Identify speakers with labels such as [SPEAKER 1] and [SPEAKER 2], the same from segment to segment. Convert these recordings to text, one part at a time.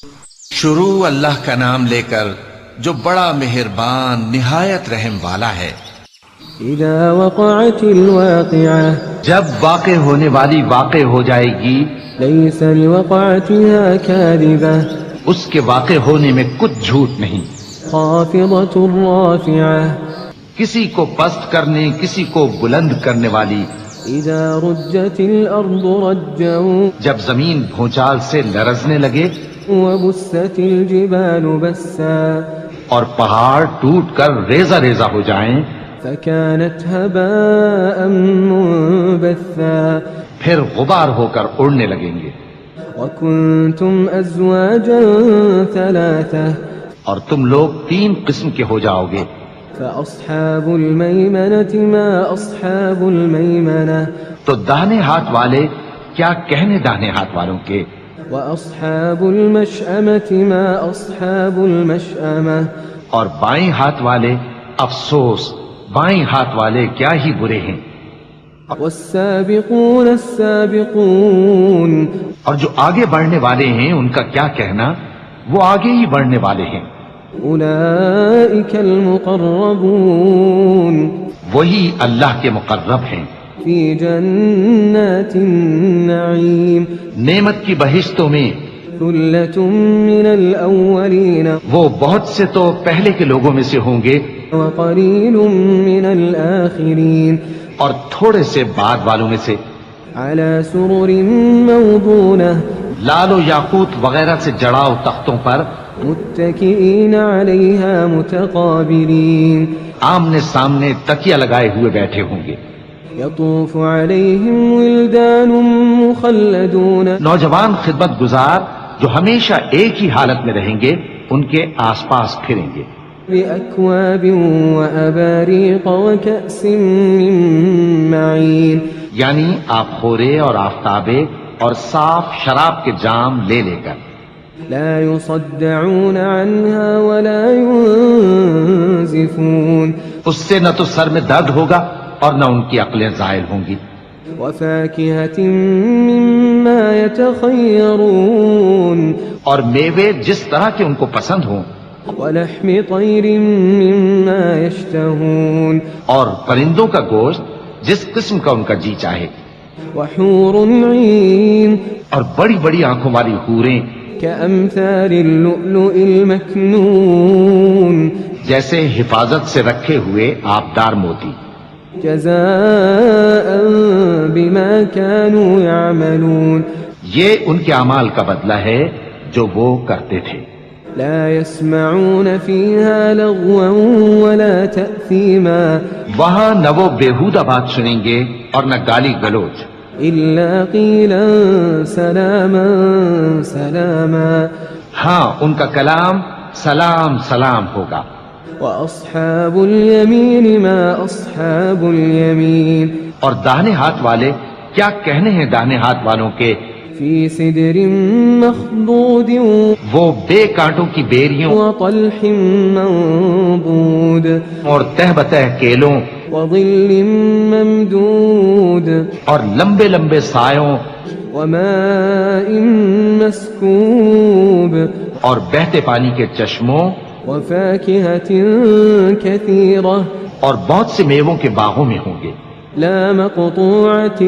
[SPEAKER 1] شروع اللہ کا نام لے کر جو بڑا مہربان نہایت رحم والا ہے۔
[SPEAKER 2] اذا وقعت الواقعة،
[SPEAKER 3] جب واقع ہونے والی واقع ہو جائے گی،
[SPEAKER 2] ليس لوقعتها كاذبة،
[SPEAKER 3] اس کے واقع ہونے میں کچھ جھوٹ نہیں،
[SPEAKER 2] خافضة رافعة،
[SPEAKER 3] کسی کو پست کرنے کسی کو بلند کرنے والی۔
[SPEAKER 2] اذا رجت الارض رجا،
[SPEAKER 3] جب زمین بھونچال سے لرزنے لگے
[SPEAKER 2] وبست الجبال بسا،
[SPEAKER 3] اور پہاڑ ٹوٹ کر ریزہ ریزہ ہو جائیں،
[SPEAKER 2] فكانت هباء منبثا،
[SPEAKER 3] پھر غبار ہو کر اڑنے لگیں گے۔
[SPEAKER 2] وكنتم ازواجا ثلاثة،
[SPEAKER 3] اور تم لوگ 3 قسم کے ہو جاؤ گے۔
[SPEAKER 2] فأصحاب الميمنة ما أصحاب الميمنة،
[SPEAKER 3] تو داہنے ہاتھ والے کیا کہنے داہنے ہاتھ والوں کے،
[SPEAKER 2] وأصحاب المشأمة ما أصحاب المشأمة،
[SPEAKER 3] اور بائیں ہاتھ والے افسوس بائیں ہاتھ والے کیا ہی برے ہیں۔
[SPEAKER 2] والسابقون السابقون،
[SPEAKER 3] اور جو آگے بڑھنے والے ہیں ان کا کیا کہنا، وہ آگے ہی بڑھنے والے ہیں۔
[SPEAKER 2] أولئك المقربون،
[SPEAKER 3] وہی اللہ کے مقرب ہیں،
[SPEAKER 2] في جنات النعيم،
[SPEAKER 3] نعمت کی بہشتوں میں۔
[SPEAKER 2] ثلة من الأولين،
[SPEAKER 3] وہ بہت سے تو پہلے کے لوگوں میں سے ہوں گے،
[SPEAKER 2] وقليل من الآخرين،
[SPEAKER 3] اور تھوڑے سے بعد والوں میں سے۔
[SPEAKER 2] على سرر موضونة،
[SPEAKER 3] لال و یاقوت وغیرہ سے جڑاؤ تختوں پر،
[SPEAKER 2] متكئين عليها متقابلين،
[SPEAKER 3] آمنے سامنے تکیہ لگائے ہوئے بیٹھے ہوں گے۔
[SPEAKER 2] يطوف عليهم ولدان مخلدون،
[SPEAKER 3] نوجوان خدمت گزار جو ہمیشہ ایک ہی حالت میں رہیں گے ان کے آس پاس پھریں گے۔
[SPEAKER 2] بأكواب وأباريق وكأس من معين،
[SPEAKER 3] یعنی آپ خورے اور آفتابے اور صاف شراب کے جام لے لے کر۔
[SPEAKER 2] لا يصدعون عنها ولا ينزفون،
[SPEAKER 3] اس سے نہ تو سر میں درد ہوگا اور نہ ان کی عقلیں زائل ہوں گی۔
[SPEAKER 2] وفاكهة مما يتخيرون،
[SPEAKER 3] اور میوے جس طرح کے ان کو پسند ہوں،
[SPEAKER 2] ولحم طير مما يشتهون،
[SPEAKER 3] اور پرندوں کا گوشت جس قسم کا ان کا جی چاہے،
[SPEAKER 2] وحور عين
[SPEAKER 3] اور بڑی بڑی آنکھوں والی حوریں
[SPEAKER 2] كأمثال اللؤلؤ المكنون،
[SPEAKER 3] جیسے حفاظت سے رکھے ہوئے آبدار موتی۔
[SPEAKER 2] جزاء بما كانوا يعملون،
[SPEAKER 3] یہ ان کے اعمال کا بدلہ ہے جو وہ کرتے تھے۔
[SPEAKER 2] لا يسمعون فيها لغوا ولا تأثيما،
[SPEAKER 3] وہاں نہ وہ بیہودہ بات سنیں گے اور نہ گالی گلوچ،
[SPEAKER 2] إلا قيلا سلاما سلاما،
[SPEAKER 3] ہاں ان کا کلام سلام سلام ہوگا۔
[SPEAKER 2] وأصحاب اليمين ما أصحاب اليمين،
[SPEAKER 3] اور داہنے ہاتھ والے کیا کہنے ہیں داہنے ہاتھ والوں کے،
[SPEAKER 2] في سدر مخضود
[SPEAKER 3] وہ بے کانٹوں کی بیریوں
[SPEAKER 2] وطلح منضود،
[SPEAKER 3] اور تہ بتہ کیلوں
[SPEAKER 2] وظل ممدود،
[SPEAKER 3] اور لمبے لمبے سایوں
[SPEAKER 2] وماء مسكوب،
[SPEAKER 3] اور بہتے پانی کے چشموں
[SPEAKER 2] وفاكهة كثيرة،
[SPEAKER 3] اور بہت سے میووں کے باغوں میں ہوں گے،
[SPEAKER 2] لا مقطوعة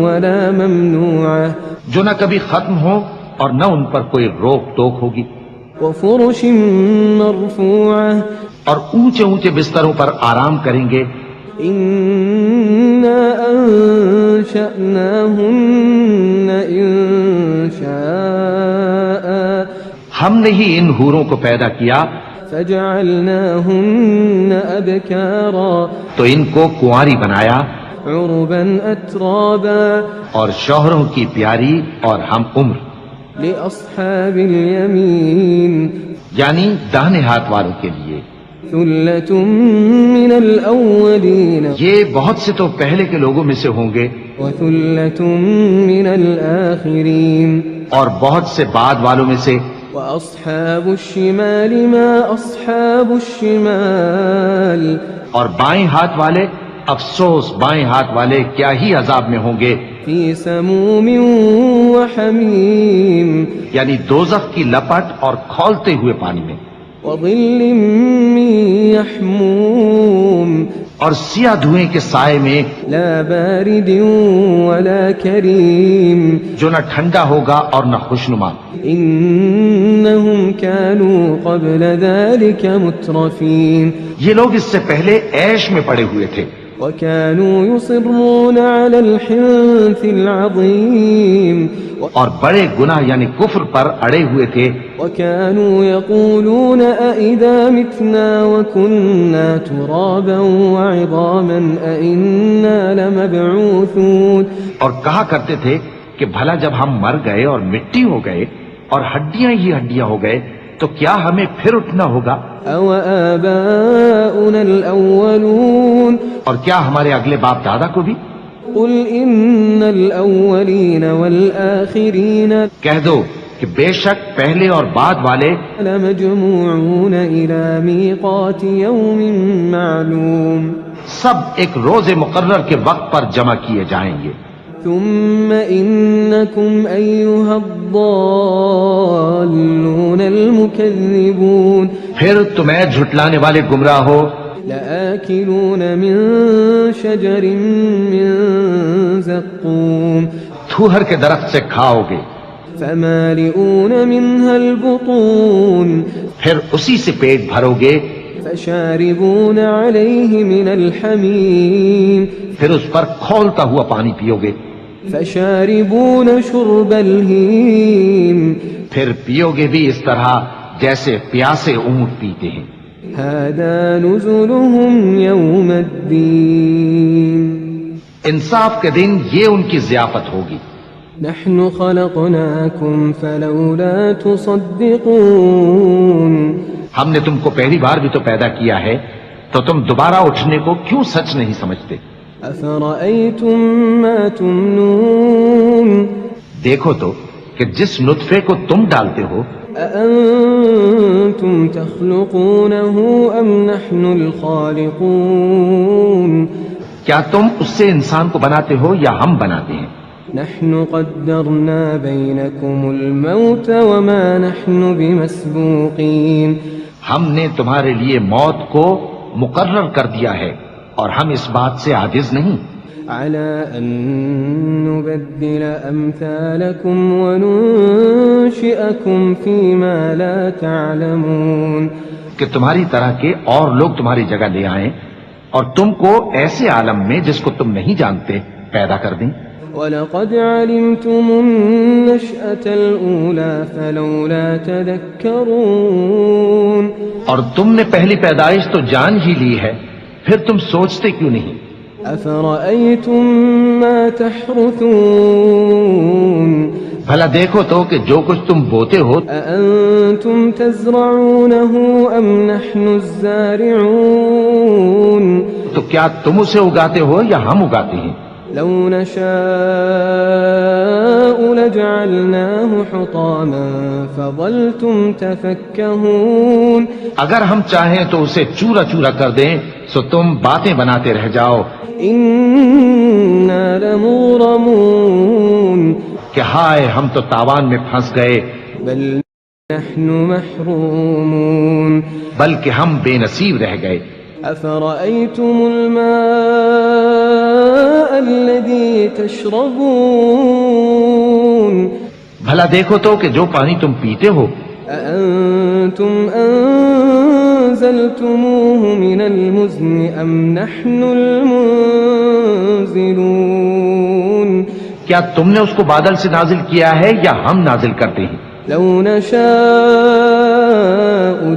[SPEAKER 2] ولا ممنوعة،
[SPEAKER 3] جو نہ کبھی ختم ہو اور نہ ان پر کوئی روک ٹوک ہوگی،
[SPEAKER 2] وفرش مرفوعة،
[SPEAKER 3] اور اونچے اونچے بستروں پر آرام کریں گے۔
[SPEAKER 2] إنا أنشأناهن إنشاء،
[SPEAKER 3] ہم نے ہی ان حوروں کو پیدا کیا
[SPEAKER 2] فجعلناهن أبكارا،
[SPEAKER 3] تو ان کو کنواری بنایا،
[SPEAKER 2] عربا أترابا،
[SPEAKER 3] اور شوہروں کی پیاری اور ہم عمر،
[SPEAKER 2] لأصحاب اليمين،
[SPEAKER 3] یعنی داہنے ہاتھ والوں کے لیے۔
[SPEAKER 2] ثلة من الأولين،
[SPEAKER 3] یہ بہت سے تو پہلے کے لوگوں میں سے ہوں گے
[SPEAKER 2] وثلة من الآخرين،
[SPEAKER 3] اور بہت سے بعد والوں میں سے۔
[SPEAKER 2] وأصحاب الشمال ما أصحاب الشمال،
[SPEAKER 3] اور بائیں ہاتھ والے افسوس بائیں ہاتھ والے کیا ہی عذاب میں ہوں گے،
[SPEAKER 2] في سموم وحميم
[SPEAKER 3] یعنی دوزخ کی لپٹ اور کھولتے ہوئے پانی میں،
[SPEAKER 2] وظل من يحموم
[SPEAKER 3] اور سیاہ دھوئیں کے سائے میں
[SPEAKER 2] لا بارد ولا كريم
[SPEAKER 3] جو نہ ٹھنڈا ہوگا اور نہ خوشنما۔
[SPEAKER 2] إنهم كانوا قبل ذلك مترفين
[SPEAKER 3] یہ لوگ اس سے پہلے عیش میں پڑے ہوئے تھے،
[SPEAKER 2] وكانوا يصرون على الحنث العظيم
[SPEAKER 3] اور بڑے گناہ یعنی کفر پر اڑے ہوئے تھے،
[SPEAKER 2] وكانوا يقولون أئذا متنا وكنا ترابا وعظاما أئنا لمبعوثون،
[SPEAKER 3] اور کہا کرتے تھے کہ بھلا جب ہم مر گئے اور مٹی ہو گئے اور ہڈیاں ہی ہڈیاں ہو گئے تو کیا ہمیں پھر اٹھنا ہوگا؟
[SPEAKER 2] أو آباؤنا الأولون
[SPEAKER 3] اور کیا ہمارے اگلے باپ دادا کو بھی؟
[SPEAKER 2] قل إن الأولين والآخرين
[SPEAKER 3] کہہ دو کہ بے شک پہلے اور بعد والے
[SPEAKER 2] لمجموعون إلى ميقات يوم معلوم
[SPEAKER 3] سب ایک روز مقرر کے وقت پر جمع کیے جائیں گے،
[SPEAKER 2] ثم إنكم أيها الضالون المكذبون
[SPEAKER 3] پھر تمہیں جھٹلانے والے گمراہ ہو
[SPEAKER 2] لآكلون من شجر من زقوم
[SPEAKER 3] تھوہر کے درخت سے کھاؤ گے،
[SPEAKER 2] فمالئون منها البطون
[SPEAKER 3] پھر اسی سے پیٹ بھرو گے،
[SPEAKER 2] فشاربون عليه من الحميم
[SPEAKER 3] پھر اس پر کھولتا ہوا پانی پیو گے،
[SPEAKER 2] فشاربون شرب الهيم
[SPEAKER 3] پھر پیو گے بھی اس طرح جیسے پیاسے اونٹ پیتے ہیں۔
[SPEAKER 2] هذا نزلهم يوم الدين
[SPEAKER 3] انصاف کے دن یہ ان کی ضیافت ہوگی۔
[SPEAKER 2] نحن خلقناكم فلولا تصدقون
[SPEAKER 3] ہم نے تم کو پہلی بار بھی تو پیدا کیا ہے تو تم دوبارہ اٹھنے کو کیوں سچ نہیں سمجھتے؟
[SPEAKER 2] أفرأيتم ما تمنون
[SPEAKER 3] دیکھو تو کہ جس نطفے کو تم ڈالتے ہو
[SPEAKER 2] أأنتم تخلقونه أم نحن الخالقون
[SPEAKER 3] کیا تم اس سے انسان کو بناتے ہو یا ہم بناتے ہیں؟
[SPEAKER 2] نحن قدرنا بينكم الموت وما نحن بمسبوقين
[SPEAKER 3] ہم نے تمہارے لیے موت کو مقرر کر دیا ہے اور ہم اس بات سے عاجز نہیں،
[SPEAKER 2] على أن نبدل أمثالكم وننشئكم فيما لا تعلمون
[SPEAKER 3] کہ تمہاری طرح کے اور لوگ تمہاری جگہ لے آئیں اور تم کو ایسے عالم میں جس کو تم نہیں جانتے پیدا کر دیں۔
[SPEAKER 2] وَلَقَدْ عَلِمْتُمُ النَّشْأَةَ الْأُولَى فَلَوْلَا تَذَكَّرُونَ
[SPEAKER 3] اور تم نے پہلی پیدائش تو جان ہی لی ہے، پھر تم سوچتے کیوں نہیں؟
[SPEAKER 2] أَفَرَأَيْتُم مَّا تَحْرُثُونَ
[SPEAKER 3] بھلا دیکھو تو کہ جو کچھ تم بوتے ہو
[SPEAKER 2] أَأَنتُمْ تَزْرَعُونَهُ أَمْ نَحْنُ الزَّارِعُونَ
[SPEAKER 3] تو کیا تم اسے اگاتے ہو یا ہم اگاتے ہیں؟
[SPEAKER 2] لو نشاء لجعلناه حطاما فظلتم تفكهون
[SPEAKER 3] اگر ہم چاہیں تو اسے چورا چورا کر دیں سو تم باتیں بناتے رہ جاؤ
[SPEAKER 2] إنا لمغرمون
[SPEAKER 3] کہ ہائے ہم تو تاوان میں پھنس گئے،
[SPEAKER 2] بل نحن محرومون
[SPEAKER 3] بلکہ ہم بے نصیب رہ گئے۔
[SPEAKER 2] أفرأيتم الماء الذي تشربون
[SPEAKER 3] بھلا دیکھو تو کہ جو پانی تم پیتے ہو
[SPEAKER 2] أأنتم أنزلتموه من المزن أم نحن المنزلون
[SPEAKER 3] کیا تم نے اس کو بادل سے نازل کیا ہے یا ہم نازل کرتے ہیں؟
[SPEAKER 2] لو نشاء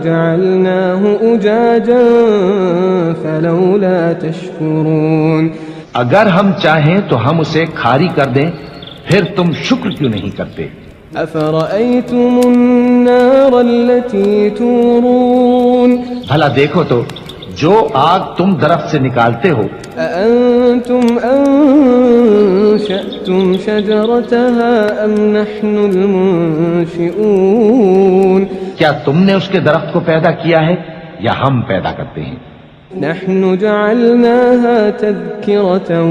[SPEAKER 2] جعلناه أجاجا فلولا تشكرون
[SPEAKER 3] اگر ہم چاہیں تو ہم اسے کھاری کر دیں، پھر تم شکر کیوں نہیں کرتے؟
[SPEAKER 2] أفرأيتم النار التي تورون
[SPEAKER 3] بھلا دیکھو تو جو آگ تم درخت سے نکالتے ہو
[SPEAKER 2] أأنتم أنشأتم شجرتها أم نحن المنشئون
[SPEAKER 3] کیا تم نے اس کے درخت کو پیدا کیا ہے یا ہم پیدا کرتے ہیں؟
[SPEAKER 2] نحن جعلناها تذكرة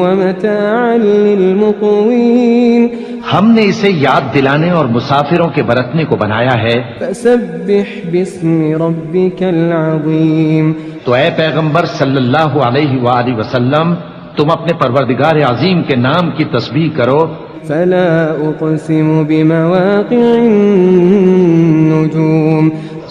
[SPEAKER 2] ومتاعا للمقوين
[SPEAKER 3] ہم نے اسے یاد دلانے اور مسافروں کے برتنے کو بنایا ہے.
[SPEAKER 2] فسبح باسم ربك العظيم.
[SPEAKER 3] تو اے پیغمبر صلی اللہ علیہ وآلہ وسلم تم اپنے پروردگار عظیم کے نام کی تسبیح کرو.
[SPEAKER 2] فلا اقسم بمواقع النجوم.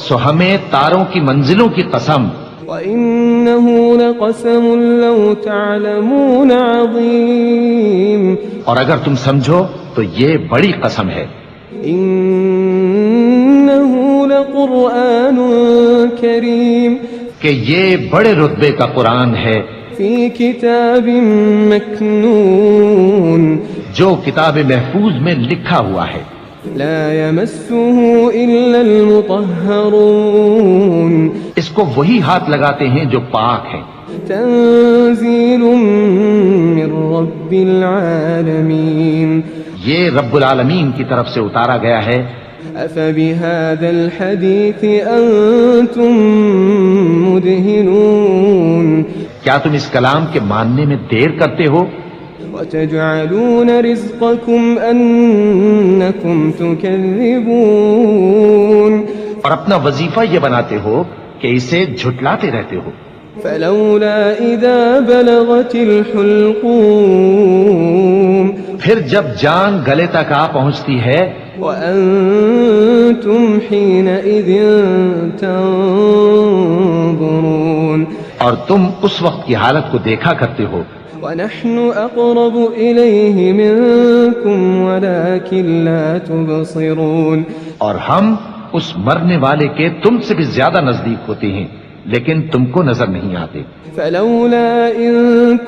[SPEAKER 3] سو ہمیں تاروں کی منزلوں کی قسم.
[SPEAKER 2] وإنه لقسم لو تعلمون عظيم.
[SPEAKER 3] اور اگر تم سمجھو تو یہ بڑی قسم ہے.
[SPEAKER 2] إنه لقرآن كريم.
[SPEAKER 3] کہ یہ بڑے رتبے کا قرآن ہے.
[SPEAKER 2] في كتاب مكنون.
[SPEAKER 3] جو کتاب محفوظ میں لکھا ہوا ہے.
[SPEAKER 2] لا يمسه إلا المطهرون.
[SPEAKER 3] اس کو وہی ہاتھ لگاتے ہیں جو پاک ہیں.
[SPEAKER 2] تنزيل من رب العالمين.
[SPEAKER 3] یہ رب العالمین کی طرف سے اتارا گیا ہے.
[SPEAKER 2] أفبهذا الحديث أنتم مدهنون.
[SPEAKER 3] کیا تم اس کلام کے ماننے میں دیر کرتے ہو؟
[SPEAKER 2] وتجعلون رزقكم أنكم تكذبون.
[SPEAKER 3] اور اپنا وظیفہ یہ بناتے ہو کہ اسے جھٹلاتے رہتے ہو.
[SPEAKER 2] فلولا إذا بلغت الحلقوم.
[SPEAKER 3] پھر جب جان گلے تک آ پہنچتی ہے
[SPEAKER 2] وأنتم حينئذ تنظرون.
[SPEAKER 3] اور تم اس وقت کی حالت کو دیکھا کرتے ہو.
[SPEAKER 2] ونحن أقرب إليه منكم ولكن لا تبصرون.
[SPEAKER 3] اور ہم اس مرنے والے کے تم سے بھی زیادہ نزدیک ہوتے ہیں لیکن تم کو نظر نہیں آتے.
[SPEAKER 2] فلولا إن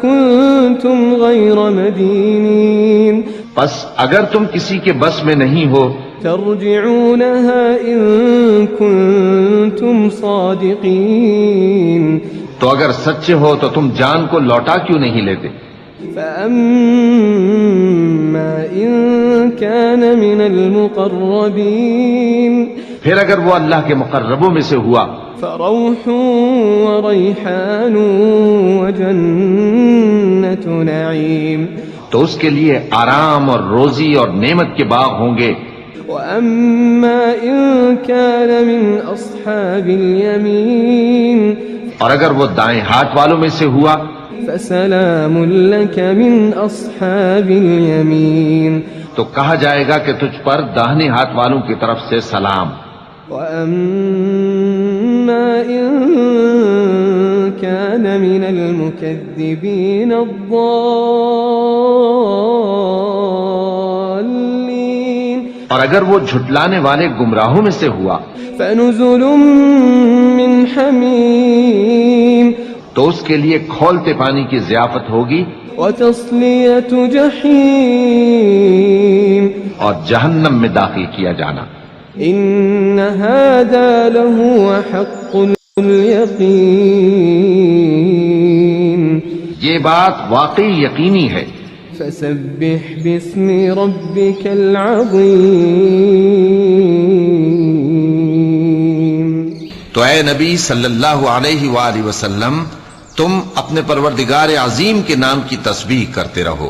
[SPEAKER 2] كنتم غير مدينين.
[SPEAKER 3] پس اگر تم کسی کے بس میں نہیں ہو
[SPEAKER 2] ترجعونها إن كنتم صادقين.
[SPEAKER 3] تو اگر سچے ہو تو تم جان کو لوٹا کیوں نہیں لیتے؟
[SPEAKER 2] فأما إن كان من المقربين.
[SPEAKER 3] پھر اگر وہ اللہ کے مقربوں میں سے ہوا
[SPEAKER 2] فروح وريحان وجنة نعيم.
[SPEAKER 3] تو اس کے لیے آرام اور روزی اور نعمت کے باغ ہوں گے.
[SPEAKER 2] وأما إن كان من أصحاب اليمين.
[SPEAKER 3] اور اگر وہ دائیں ہاتھ والوں میں سے ہوا
[SPEAKER 2] فسلام لك من أصحاب اليمين.
[SPEAKER 3] تو کہا جائے گا کہ تجھ پر داہنے ہاتھ والوں کی طرف سے سلام.
[SPEAKER 2] وأما إن كان من المكذبين الضالين.
[SPEAKER 3] اور اگر وہ جھٹلانے والے گمراہوں میں سے ہوا
[SPEAKER 2] فنزل من حمیم.
[SPEAKER 3] تو اس کے لیے کھولتے پانی کی ضیافت ہوگی
[SPEAKER 2] وتصلیۃ جحیم.
[SPEAKER 3] اور جہنم میں داخل کیا جانا.
[SPEAKER 2] ان هذا لهو حق اليقین.
[SPEAKER 3] یہ بات واقعی یقینی ہے.
[SPEAKER 2] فسبح باسم ربك العظیم.
[SPEAKER 1] تو اے نبی صلی اللہ علیہ وآلہ وسلم تم اپنے پروردگار عظیم کے نام کی تسبیح کرتے رہو.